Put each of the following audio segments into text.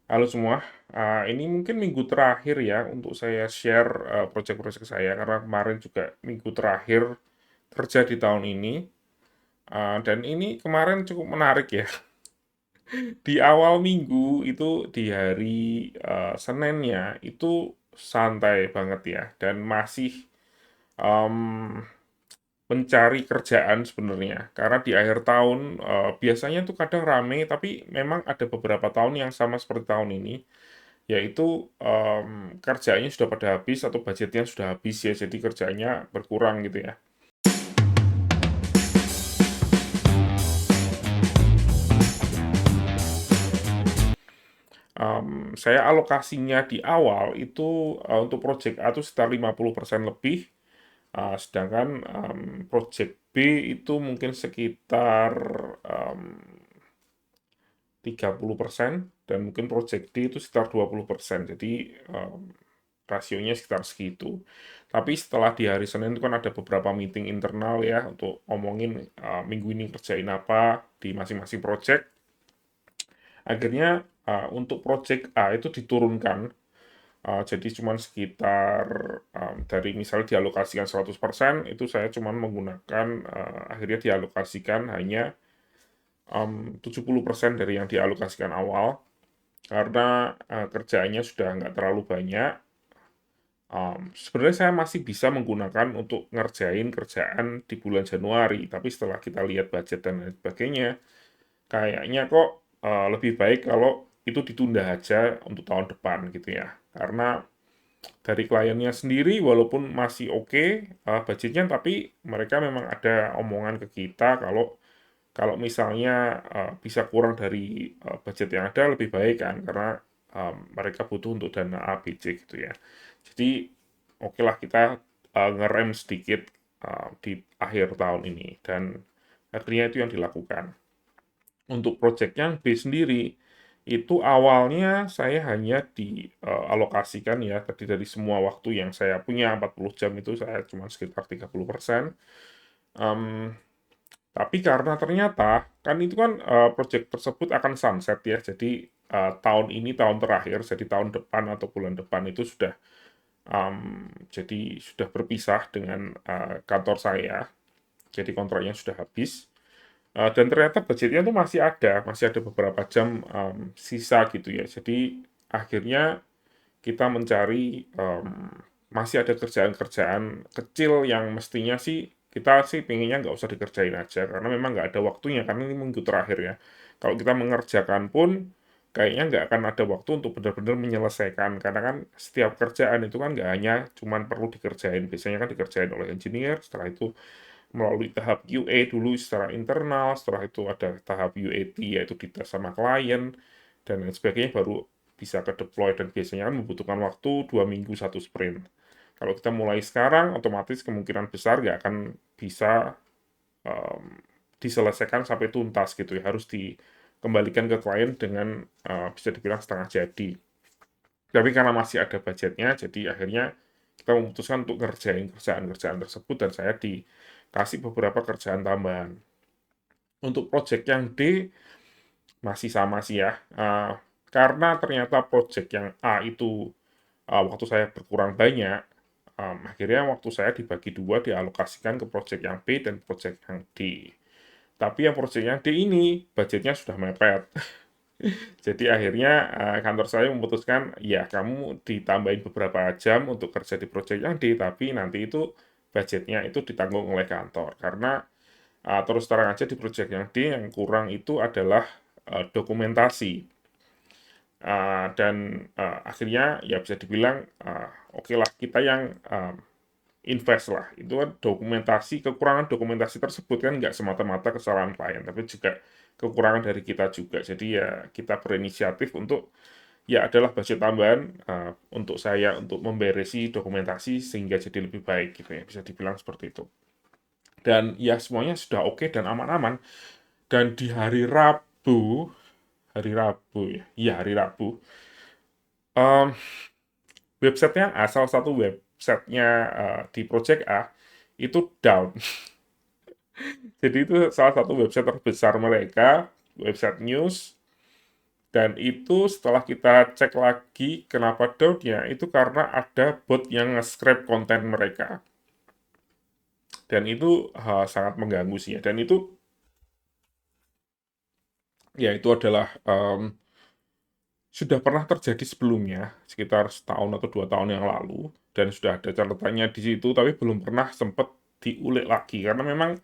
Halo semua, ini mungkin minggu terakhir ya untuk saya share proyek-proyek saya karena kemarin juga minggu terakhir kerja di tahun ini. Dan ini kemarin cukup menarik ya. Di awal minggu itu di hari Seninnya itu santai banget ya dan masih em, mencari kerjaan sebenarnya karena di akhir tahun biasanya tuh kadang rame tapi memang ada beberapa tahun yang sama seperti tahun ini, yaitu kerjaannya sudah pada habis atau budgetnya sudah habis ya, jadi kerjanya berkurang gitu ya. Saya alokasinya di awal itu untuk project A itu sekitar 50% lebih, sedangkan project B itu mungkin sekitar em, 30% dan mungkin project D itu sekitar 20%. Jadi rasionya sekitar segitu. Tapi setelah di hari Senin itu kan ada beberapa meeting internal ya untuk ngomongin minggu ini kerjain apa di masing-masing project. Akhirnya untuk project A itu diturunkan. Jadi cuma sekitar dari misalnya dialokasikan 100%, itu saya cuma menggunakan akhirnya dialokasikan hanya 70% dari yang dialokasikan awal karena kerjaannya sudah nggak terlalu banyak. Sebenarnya saya masih bisa menggunakan untuk ngerjain kerjaan di bulan Januari, tapi setelah kita lihat budget dan lain sebagainya, kayaknya kok lebih baik kalau itu ditunda aja untuk tahun depan gitu ya. Karena dari kliennya sendiri walaupun masih oke budgetnya, tapi mereka memang ada omongan ke kita kalau kalau misalnya bisa kurang dari budget yang ada lebih baik kan, karena mereka butuh untuk dana A, B, C gitu ya. Jadi oke lah kita ngerem sedikit di akhir tahun ini dan akhirnya itu yang dilakukan. Untuk project yang B sendiri itu awalnya saya hanya dialokasikan ya tadi dari semua waktu yang saya punya 40 jam itu saya cuma sekitar 30%. Em, tapi karena ternyata kan itu kan project tersebut akan sunset ya. Jadi tahun ini tahun terakhir, jadi tahun depan atau bulan depan itu sudah jadi sudah berpisah dengan kantor saya. Jadi kontraknya sudah habis. Dan ternyata budgetnya tuh masih ada beberapa jam sisa gitu ya. Jadi akhirnya kita mencari masih ada kerjaan-kerjaan kecil yang mestinya sih kita sih pengennya nggak usah dikerjain aja karena memang nggak ada waktunya karena ini minggu terakhir ya. Kalau kita mengerjakan pun kayaknya nggak akan ada waktu untuk benar-benar menyelesaikan karena kan setiap kerjaan itu kan nggak hanya cuman perlu dikerjain, biasanya kan dikerjain oleh engineer, setelah itu melalui tahap QA dulu secara internal, setelah itu ada tahap UAT yaitu dites sama klien dan lain sebagainya baru bisa ke deploy dan biasanya kan membutuhkan waktu 2 minggu satu sprint. Kalau kita mulai sekarang, otomatis kemungkinan besar nggak akan bisa um, diselesaikan sampai tuntas gitu ya, harus dikembalikan ke klien dengan bisa dibilang setengah jadi. Tapi karena masih ada budgetnya, jadi akhirnya kita memutuskan untuk ngerjain kerjaan-kerjaan tersebut dan saya dikasih beberapa kerjaan tambahan. Untuk project yang D masih sama sih ya, karena ternyata project yang A itu waktu saya berkurang banyak, akhirnya waktu saya dibagi dua dialokasikan ke project yang B dan project yang D. Tapi yang project yang D ini budgetnya sudah mepet. Jadi akhirnya kantor saya memutuskan, ya kamu ditambahin beberapa jam untuk kerja di proyek yang D, tapi nanti itu budgetnya itu ditanggung oleh kantor. Karena terus terang aja di proyek yang D yang kurang itu adalah dokumentasi. Dan akhirnya ya bisa dibilang oke lah kita yang invest lah. Itu kan dokumentasi, kekurangan dokumentasi tersebut kan nggak semata-mata kesalahan klien, tapi juga kekurangan dari kita juga. Jadi ya kita berinisiatif untuk ya adalah budget tambahan untuk saya untuk memberesi dokumentasi sehingga jadi lebih baik gitu ya, bisa dibilang seperti itu. Dan ya semuanya sudah oke dan aman-aman. Dan di hari Rabu ya, iya hari Rabu, em, websitenya salah satu websitenya di Project A itu down. Jadi itu salah satu website terbesar mereka, website news, Dan itu setelah kita cek lagi kenapa down-nya, itu karena ada bot yang nge-scrape konten mereka. Dan itu sangat mengganggu sih ya. Dan itu ya itu adalah sudah pernah terjadi sebelumnya, sekitar setahun atau 2 tahun yang lalu, dan sudah ada catatannya di situ, tapi belum pernah sempat diulik lagi, karena memang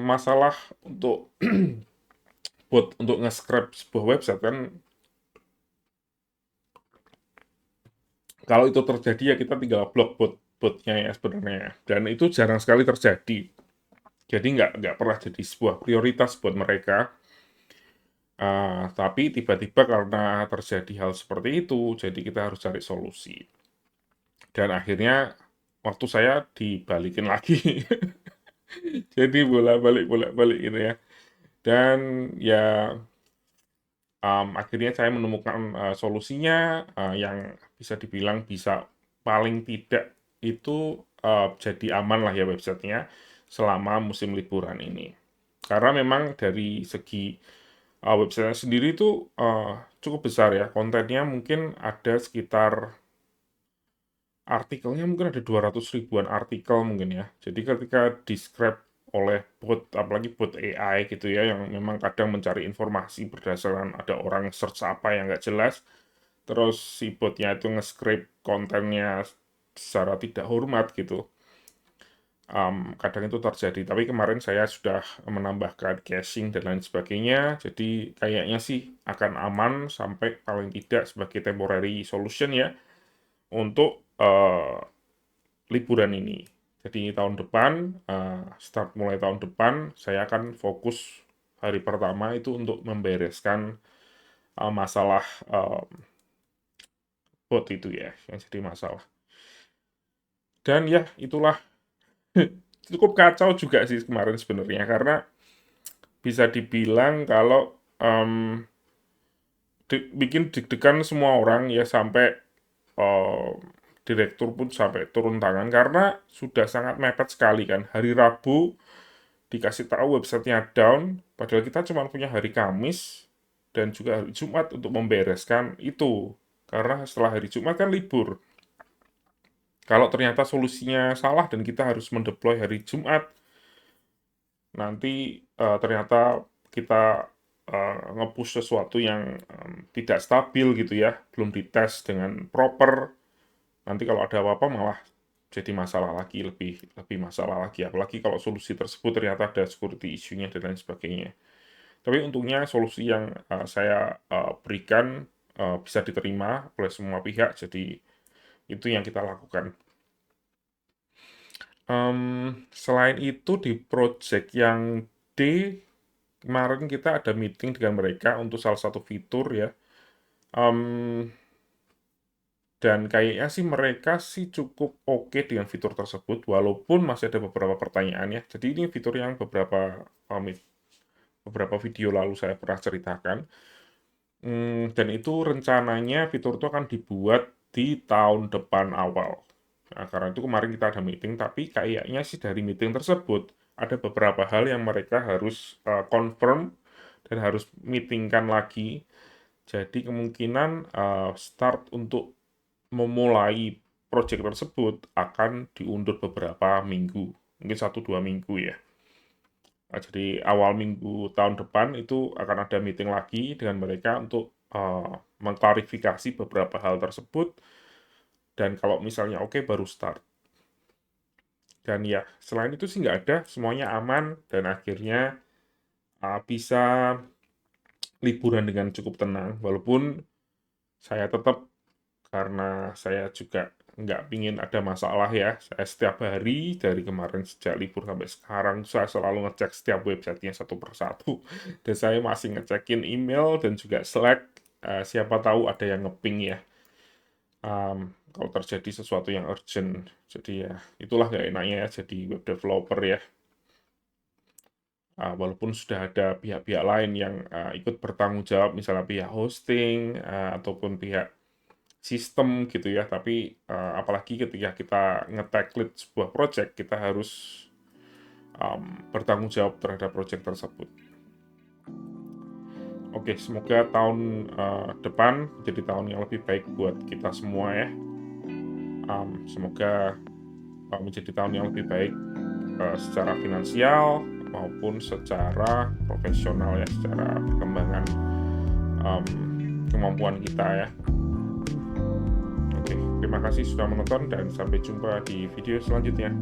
masalah untuk bot untuk nge-scrape sebuah website kan, kalau itu terjadi ya kita tinggal blok botnya ya sebenarnya, dan itu jarang sekali terjadi. Jadi nggak pernah jadi sebuah prioritas buat mereka. Tapi tiba-tiba karena terjadi hal seperti itu, jadi kita harus cari solusi. Dan akhirnya waktu saya dibalikin lagi. Jadi bolak-balik gitu ya. Dan ya akhirnya saya menemukan solusinya yang bisa dibilang bisa paling tidak itu jadi aman lah ya websitenya selama musim liburan ini. Karena memang dari segi websitenya sendiri itu cukup besar ya, kontennya mungkin ada sekitar artikelnya mungkin ada 200 ribuan artikel mungkin ya. Jadi ketika di-scrape oleh bot, apalagi bot AI gitu ya, yang memang kadang mencari informasi berdasarkan ada orang search apa yang nggak jelas, terus si botnya itu nge-scrape kontennya secara tidak hormat gitu. Kadang itu terjadi, tapi kemarin saya sudah menambahkan caching dan lain sebagainya, jadi kayaknya sih akan aman sampai paling tidak sebagai temporary solution ya, untuk liburan ini. Jadi tahun depan, start mulai tahun depan, saya akan fokus hari pertama itu untuk membereskan masalah bot itu ya, yang jadi masalah. Dan ya, itulah cukup kacau juga sih kemarin sebenarnya, karena bisa dibilang kalau bikin deg-degan semua orang ya, sampai em, direktur pun sampai turun tangan karena sudah sangat mepet sekali kan. Hari Rabu dikasih tahu websitenya down, padahal kita cuma punya hari Kamis dan juga hari Jumat untuk membereskan itu. Karena setelah hari Jumat kan libur. Kalau ternyata solusinya salah dan kita harus mendeploy hari Jumat, nanti ternyata kita nge-push sesuatu yang tidak stabil gitu ya, belum dites dengan proper, nanti kalau ada apa-apa malah jadi masalah lagi, lebih lebih masalah lagi, apalagi kalau solusi tersebut ternyata ada security issue-nya dan lain sebagainya. Tapi untungnya solusi yang saya berikan bisa diterima oleh semua pihak, jadi itu yang kita lakukan. Selain itu di project yang D, kemarin kita ada meeting dengan mereka untuk salah satu fitur ya. Em, dan kayaknya sih mereka sih cukup oke dengan fitur tersebut, walaupun masih ada beberapa pertanyaan ya. Jadi ini fitur yang beberapa video lalu saya pernah ceritakan. Dan itu rencananya fitur itu akan dibuat di tahun depan awal. Nah, karena itu kemarin kita ada meeting, tapi kayaknya sih dari meeting tersebut ada beberapa hal yang mereka harus confirm dan harus meetingkan lagi. Jadi kemungkinan start untuk memulai project tersebut akan diundur beberapa minggu, mungkin 1-2 minggu ya. Nah, jadi awal minggu tahun depan itu akan ada meeting lagi dengan mereka untuk mengklarifikasi beberapa hal tersebut, dan kalau misalnya oke baru start. Dan ya, selain itu sih nggak ada, semuanya aman, dan akhirnya bisa liburan dengan cukup tenang, walaupun saya tetap, karena saya juga nggak pingin ada masalah ya, saya setiap hari dari kemarin sejak libur sampai sekarang, saya selalu ngecek setiap websitenya satu persatu, dan saya masih ngecekin email dan juga Slack, siapa tahu ada yang ngeping ya, kalau terjadi sesuatu yang urgent. Jadi ya, itulah nggak enaknya ya jadi web developer ya. Walaupun sudah ada pihak-pihak lain yang ikut bertanggung jawab, misalnya pihak hosting ataupun pihak sistem gitu ya, tapi apalagi ketika kita nge-tag lead sebuah project, kita harus bertanggung jawab terhadap project tersebut. Oke, semoga tahun depan menjadi tahun yang lebih baik buat kita semua ya. Semoga menjadi tahun yang lebih baik secara finansial maupun secara profesional ya, secara perkembangan kemampuan kita ya. Oke, terima kasih sudah menonton dan sampai jumpa di video selanjutnya.